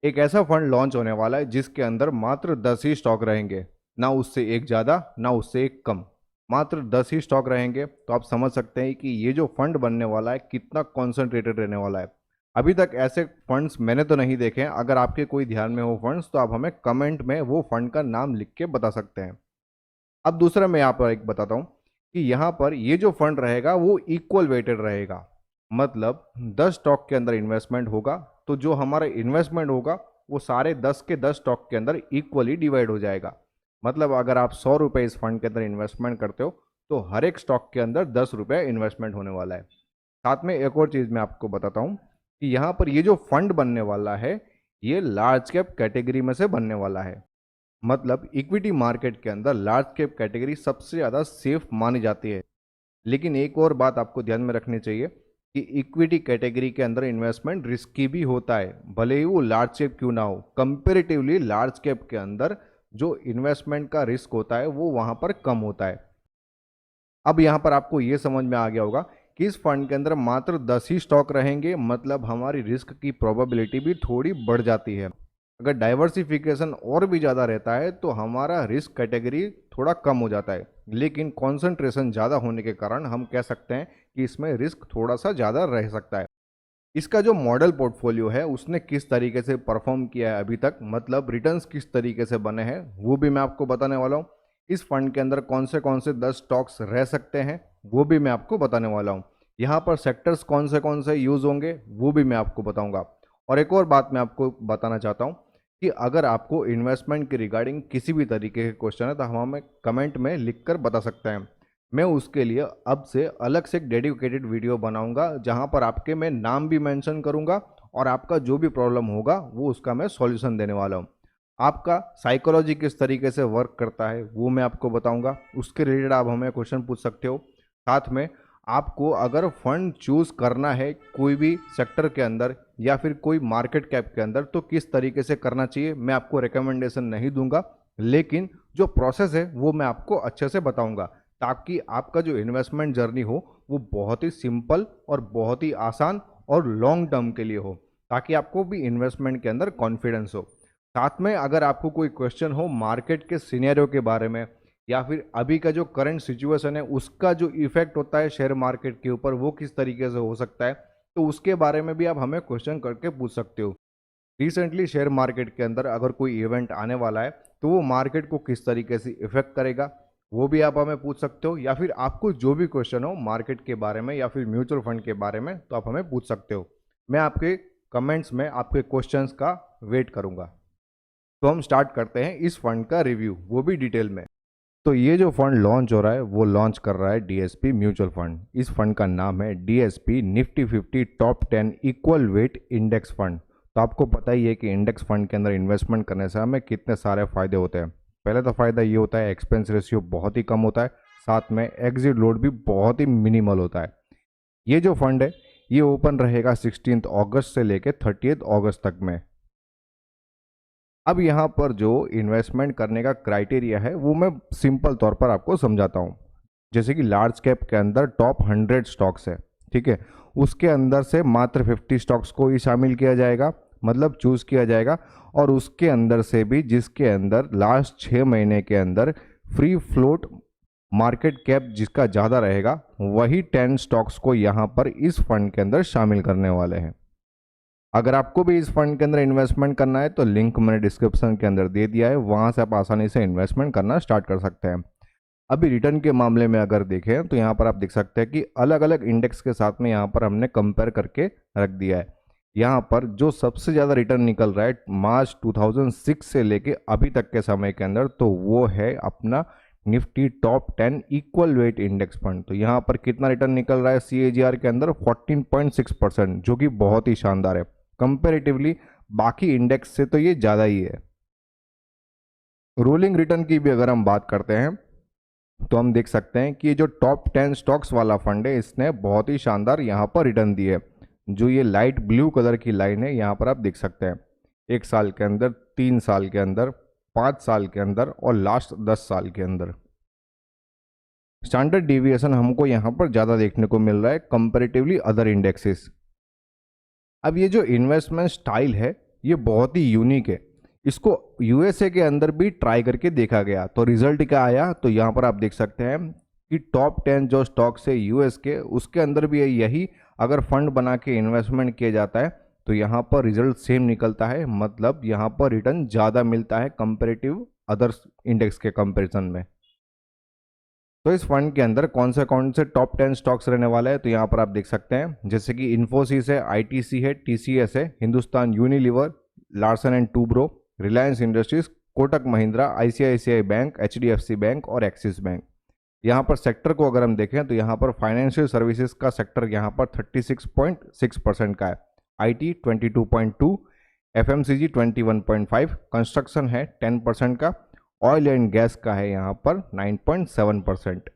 एक ऐसा fund launch होने वाला है जिसके अंदर मात्र 10 ही स्टॉक रहेंगे, ना उससे एक ज़्यादा ना उससे एक कम। मात्र 10 ही स्टॉक रहेंगे, तो आप समझ सकते हैं कि ये जो फंड बनने वाला है कितना कॉन्सेंट्रेटेड रहने वाला है। अभी तक ऐसे फंड्स मैंने तो नहीं देखे हैं। अगर आपके कोई ध्यान में हो फंड्स, तो आप हमें कमेंट में वो फंड का नाम लिख के बता सकते हैं। अब दूसरा मैं यहाँ पर एक बताता हूँ कि यहाँ पर ये जो फंड रहेगा वो इक्वल वेटेड रहेगा। मतलब 10 स्टॉक के अंदर इन्वेस्टमेंट होगा, तो जो हमारा इन्वेस्टमेंट होगा वो सारे 10 के 10 स्टॉक के अंदर इक्वली डिवाइड हो जाएगा। मतलब अगर आप 100 रुपये इस फंड के अंदर इन्वेस्टमेंट करते हो, तो हर एक स्टॉक के अंदर 10 रुपये इन्वेस्टमेंट होने वाला है। साथ में एक और चीज़ मैं आपको बताता हूँ कि यहाँ पर ये जो फंड बनने वाला है, ये लार्ज कैप कैटेगरी में से बनने वाला है। मतलब इक्विटी मार्केट के अंदर लार्ज कैप कैटेगरी सबसे ज़्यादा सेफ मानी जाती है। लेकिन एक और बात आपको ध्यान में रखनी चाहिए कि इक्विटी कैटेगरी के अंदर इन्वेस्टमेंट रिस्की भी होता है, भले ही वो लार्ज कैप क्यों ना हो। कंपेरेटिवली लार्ज कैप के अंदर जो इन्वेस्टमेंट का रिस्क होता है वो वहाँ पर कम होता है। अब यहाँ पर आपको ये समझ में आ गया होगा कि इस फंड के अंदर मात्र 10 ही स्टॉक रहेंगे, मतलब हमारी रिस्क की प्रोबेबिलिटी भी थोड़ी बढ़ जाती है। अगर डाइवर्सिफिकेशन और भी ज़्यादा रहता है तो हमारा रिस्क कैटेगरी थोड़ा कम हो जाता है, लेकिन कॉन्सेंट्रेशन ज़्यादा होने के कारण हम कह सकते हैं कि इसमें रिस्क थोड़ा सा ज़्यादा रह सकता है। इसका जो मॉडल पोर्टफोलियो है उसने किस तरीके से परफॉर्म किया है अभी तक, मतलब रिटर्न्स किस तरीके से बने हैं, वो भी मैं आपको बताने वाला हूँ। इस फंड के अंदर कौन से 10 स्टॉक्स रह सकते हैं वो भी मैं आपको बताने वाला हूँ। यहाँ पर सेक्टर्स कौन से यूज़ होंगे वो भी मैं आपको बताऊँगा। और एक और बात मैं आपको बताना चाहता हूँ कि अगर आपको इन्वेस्टमेंट के रिगार्डिंग किसी भी तरीके के क्वेश्चन है तो हम हमें कमेंट में लिख कर बता सकते हैं। मैं उसके लिए अब से अलग से एक डेडिकेटेड वीडियो बनाऊंगा जहां पर आपके मैं नाम भी मेंशन करूंगा और आपका जो भी प्रॉब्लम होगा वो उसका मैं सॉल्यूशन देने वाला हूं। आपका साइकोलॉजी किस तरीके से वर्क करता है वो मैं आपको बताऊंगा, उसके रिलेटेड आप हमें क्वेश्चन पूछ सकते हो। साथ में आपको अगर फंड चूज करना है कोई भी सेक्टर के अंदर या फिर कोई मार्केट कैप के अंदर, तो किस तरीके से करना चाहिए मैं आपको रिकमेंडेशन नहीं दूंगा, लेकिन जो प्रोसेस है वो मैं आपको अच्छे से बताऊंगा, ताकि आपका जो इन्वेस्टमेंट जर्नी हो वो बहुत ही सिंपल और बहुत ही आसान और लॉन्ग टर्म के लिए हो, ताकि आपको भी इन्वेस्टमेंट के अंदर कॉन्फिडेंस हो। साथ में अगर आपको कोई क्वेश्चन हो मार्केट के सिनेरियो के बारे में या फिर अभी का जो करंट सिचुएशन है उसका जो इफेक्ट होता है शेयर मार्केट के ऊपर वो किस तरीके से हो सकता है, तो उसके बारे में भी आप हमें क्वेश्चन करके पूछ सकते हो। रिसेंटली शेयर मार्केट के अंदर अगर कोई इवेंट आने वाला है तो वो मार्केट को किस तरीके से इफेक्ट करेगा वो भी आप हमें पूछ सकते हो, या फिर आपको जो भी क्वेश्चन हो मार्केट के बारे में या फिर म्यूचुअल फंड के बारे में तो आप हमें पूछ सकते हो। मैं आपके कमेंट्स में आपके क्वेश्चंस का वेट करूंगा। तो हम स्टार्ट करते हैं इस फंड का रिव्यू, वो भी डिटेल में। तो ये जो फंड लॉन्च हो रहा है वो लॉन्च कर रहा है डीएसपी म्यूचुअल फंड। इस फंड का नाम है DSP Nifty 50 top 10 equal weight index fund. तो आपको पता ही है कि इंडेक्स फंड के अंदर इन्वेस्टमेंट करने से हमें कितने सारे फायदे होते हैं। पहले तो फ़ायदा ये होता है एक्सपेंस रेशियो बहुत ही कम होता है, साथ में एग्जिट लोड भी बहुत ही मिनिमल होता है। ये जो फंड है ये ओपन रहेगा 16 अगस्त से लेकर 30 अगस्त तक में। अब यहाँ पर जो इन्वेस्टमेंट करने का क्राइटेरिया है वो मैं सिंपल तौर पर आपको समझाता हूँ। जैसे कि लार्ज कैप के अंदर टॉप 100 स्टॉक्स है, ठीक है, उसके अंदर से मात्र 50 स्टॉक्स को ही शामिल किया जाएगा, मतलब चूज किया जाएगा। और उसके अंदर से भी जिसके अंदर लास्ट 6 महीने के अंदर फ्री फ्लोट मार्केट कैप जिसका ज़्यादा रहेगा वही 10 स्टॉक्स को यहाँ पर इस फंड के अंदर शामिल करने वाले हैं। अगर आपको भी इस फंड के अंदर इन्वेस्टमेंट करना है तो लिंक मैंने डिस्क्रिप्शन के अंदर दे दिया है, वहाँ से आप आसानी से इन्वेस्टमेंट करना स्टार्ट कर सकते हैं। अभी रिटर्न के मामले में अगर देखें तो यहाँ पर आप देख सकते हैं कि अलग अलग इंडेक्स के साथ में यहाँ पर हमने कंपेयर करके रख दिया है। यहाँ पर जो सबसे ज़्यादा रिटर्न निकल रहा है मार्च 2006 से लेके अभी तक के समय के अंदर, तो वो है अपना Nifty top 10 equal weight index fund. तो यहाँ पर कितना रिटर्न निकल रहा है CAGR के अंदर 14.6%, जो कि बहुत ही शानदार है। कंपेरेटिवली बाकी इंडेक्स से तो ये ज़्यादा ही है। रोलिंग रिटर्न की भी अगर हम बात करते हैं तो हम देख सकते हैं कि ये जो टॉप 10 स्टॉक्स वाला फंड है इसने बहुत ही शानदार यहाँ पर रिटर्न दिए। जो ये लाइट ब्लू कलर की लाइन है यहाँ पर आप देख सकते हैं 1 साल के अंदर, 3 साल के अंदर, 5 साल के अंदर और लास्ट 10 साल के अंदर। स्टैंडर्ड डिविएशन हमको यहाँ पर ज़्यादा देखने को मिल रहा है कंपेरेटिवली अदर इंडेक्सेस। अब ये जो इन्वेस्टमेंट स्टाइल है ये बहुत ही यूनिक है। इसको यूएसए के अंदर भी ट्राई करके देखा गया, तो रिजल्ट क्या आया, तो यहाँ पर आप देख सकते हैं कि टॉप 10 जो स्टॉक्स है यूएस के, उसके अंदर भी यही अगर फंड बना के इन्वेस्टमेंट किया जाता है तो यहाँ पर रिजल्ट सेम निकलता है, मतलब यहाँ पर रिटर्न ज़्यादा मिलता है कंपेरेटिव अदर्स इंडेक्स के कंपैरिजन में। तो इस फंड के अंदर कौन से टॉप 10 स्टॉक्स रहने वाले हैं, तो यहाँ पर आप देख सकते हैं जैसे कि इन्फोसिस है, आईटीसी है, टीसीएस है, Hindustan Unilever, Larsen and Toubro, Reliance industries, Kotak Mahindra, ICICI bank, HDFC bank और एक्सिस बैंक। यहाँ पर सेक्टर को अगर हम देखें तो यहाँ पर फाइनेंशियल सर्विसेज का सेक्टर यहाँ पर 36.6% का है, आईटी 22.2, एफएमसीजी 21.5, कंस्ट्रक्शन है 10% का, ऑयल एंड गैस का है यहाँ पर 9.7%।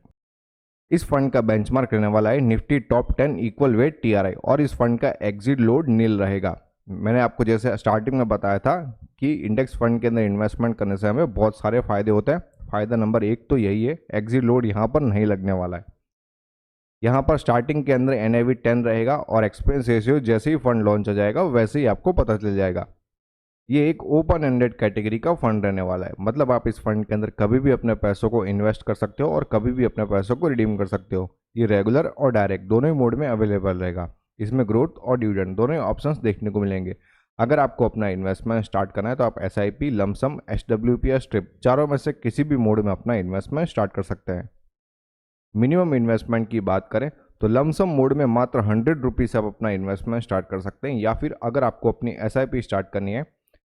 इस फंड का बेंचमार्क रहने वाला है Nifty top 10 equal weight TRI, और इस फंड का एग्जिट लोड नील रहेगा। मैंने आपको जैसे स्टार्टिंग में बताया था कि इंडेक्स फंड के अंदर इन्वेस्टमेंट करने से हमें बहुत सारे फायदे होते हैं। फायदा नंबर 1 तो यही है, एग्जिट लोड यहाँ पर नहीं लगने वाला है। यहाँ पर स्टार्टिंग के अंदर एनएवी 10 रहेगा और एक्सपेंस रेशियो जैसे ही फंड लॉन्च हो जाएगा वैसे ही आपको पता चल जाएगा। ये एक ओपन एंडेड कैटेगरी का फंड रहने वाला है, मतलब आप इस फंड के अंदर कभी भी अपने पैसों को इन्वेस्ट कर सकते हो और कभी भी अपने पैसों को रिडीम कर सकते हो। ये रेगुलर और डायरेक्ट दोनों ही मोड में अवेलेबल रहेगा। इसमें ग्रोथ और डिविडेंड दोनों ही ऑप्शंस देखने को मिलेंगे। अगर आपको अपना इन्वेस्टमेंट स्टार्ट करना है तो आप एसआईपी, लमसम, एसडब्ल्यूपी या स्ट्रिप चारों में से किसी भी मोड में अपना इन्वेस्टमेंट स्टार्ट कर सकते हैं। मिनिमम इन्वेस्टमेंट की बात करें तो लमसम मोड में मात्र 100 रुपीज़ से आप अपना इन्वेस्टमेंट स्टार्ट कर सकते हैं, या फिर अगर आपको अपनी एसआईपी स्टार्ट करनी है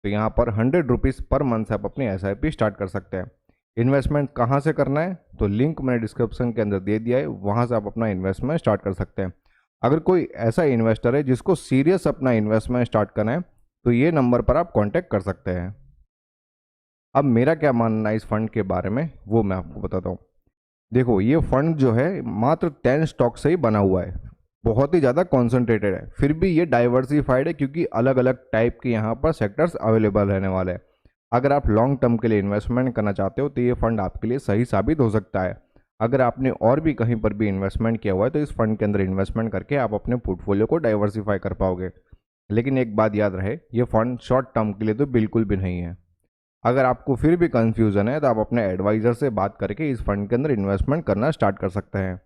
तो यहाँ पर 100 रुपीज़ पर मंथ से आप अपनी एसआईपी स्टार्ट कर सकते हैं। इन्वेस्टमेंट कहाँ से करना है तो लिंक मैंने डिस्क्रिप्शन के अंदर दे दिया है, वहाँ से आप अपना इन्वेस्टमेंट स्टार्ट कर सकते हैं। अगर कोई ऐसा इन्वेस्टर है जिसको सीरियस अपना इन्वेस्टमेंट स्टार्ट करना है तो ये नंबर पर आप कॉन्टैक्ट कर सकते हैं। अब मेरा क्या मानना है इस फंड के बारे में वो मैं आपको बताता हूँ। देखो, ये फंड जो है मात्र 10 स्टॉक से ही बना हुआ है, बहुत ही ज़्यादा कॉन्सेंट्रेटेड है, फिर भी ये डाइवर्सिफाइड है क्योंकि अलग अलग टाइप के यहाँ पर सेक्टर्स अवेलेबल रहने वाले हैं। अगर आप लॉन्ग टर्म के लिए इन्वेस्टमेंट करना चाहते हो तो ये फंड आपके लिए सही साबित हो सकता है। अगर आपने और भी कहीं पर भी इन्वेस्टमेंट किया हुआ है तो इस फंड के अंदर इन्वेस्टमेंट करके आप अपने पोर्टफोलियो को डाइवर्सिफाई कर पाओगे। लेकिन एक बात याद रहे, ये फंड शॉर्ट टर्म के लिए तो बिल्कुल भी नहीं है। अगर आपको फिर भी कन्फ्यूज़न है तो आप अपने एडवाइज़र से बात करके इस फंड के अंदर इन्वेस्टमेंट करना स्टार्ट कर सकते हैं।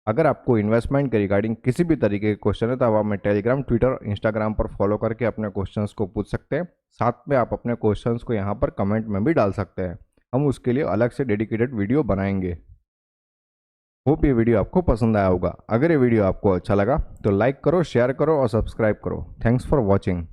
अगर आपको इन्वेस्टमेंट के रिगार्डिंग किसी भी तरीके के क्वेश्चन है तो आप हमें टेलीग्राम, ट्विटर, इंस्टाग्राम पर फॉलो करके अपने क्वेश्चंस को पूछ सकते हैं। साथ में आप अपने क्वेश्चंस को यहाँ पर कमेंट में भी डाल सकते हैं, हम उसके लिए अलग से डेडिकेटेड वीडियो बनाएंगे। होप ये वीडियो आपको पसंद आया होगा। अगर ये वीडियो आपको अच्छा लगा तो लाइक करो, शेयर करो और सब्सक्राइब करो। Thanks for watching.